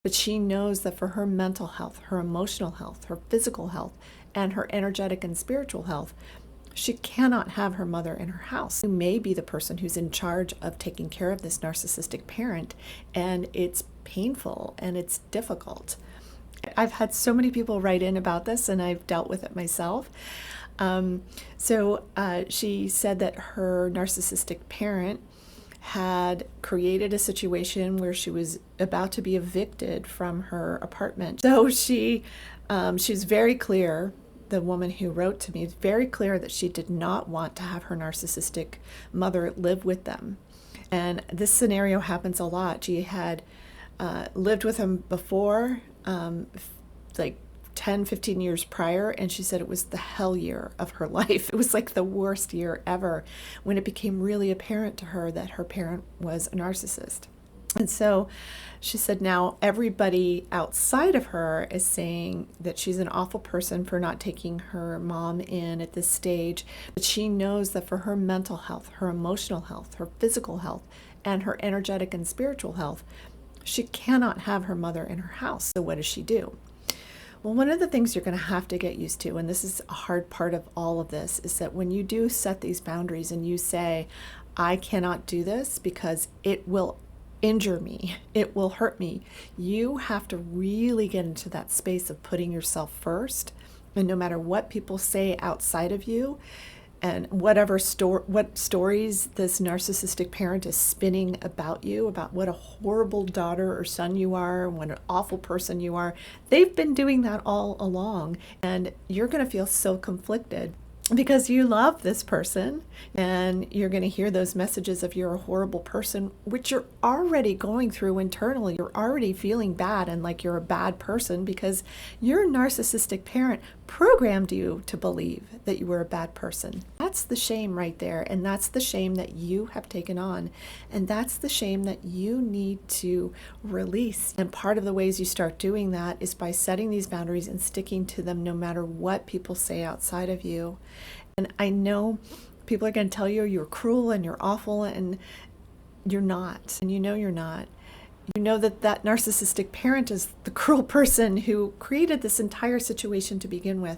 But she knows that for her mental health, her emotional health, her physical health, and her energetic and spiritual health, she cannot have her mother in her house. You may be the person who's in charge of taking care of this narcissistic parent, and it's painful and it's difficult. I've had so many people write in about this, and I've dealt with it myself. She said that her narcissistic parent had created a situation where she was about to be evicted from her apartment. So she's very clear, the woman who wrote to me is very clear that she did not want to have her narcissistic mother live with them. And this scenario happens a lot. She had lived with him before, like 10, 15 years prior, and she said it was the hell year of her life. It was like the worst year ever when it became really apparent to her that her parent was a narcissist. And so she said now everybody outside of her is saying that she's an awful person for not taking her mom in at this stage. But she knows that for her mental health, her emotional health, her physical health, and her energetic and spiritual health, she cannot have her mother in her house. So what does she do? Well, one of the things you're going to have to get used to, and this is a hard part of all of this, is that when you do set these boundaries and you say, I cannot do this because it will injure me, it will hurt me, you have to really get into that space of putting yourself first. And no matter what people say outside of you, and what stories this narcissistic parent is spinning about you, about what a horrible daughter or son you are, what an awful person you are, they've been doing that all along. And you're going to feel so conflicted because you love this person, and you're going to hear those messages of you're a horrible person, which you're already going through internally. You're already feeling bad and like you're a bad person because your narcissistic parent programmed you to believe that you were a bad person. That's the shame right there, and that's the shame that you have taken on, and that's the shame that you need to release. And part of the ways you start doing that is by setting these boundaries and sticking to them no matter what people say outside of you. And I know people are going to tell you you're cruel and you're awful, and you're not. And you know you're not. You know that that narcissistic parent is the cruel person who created this entire situation to begin with.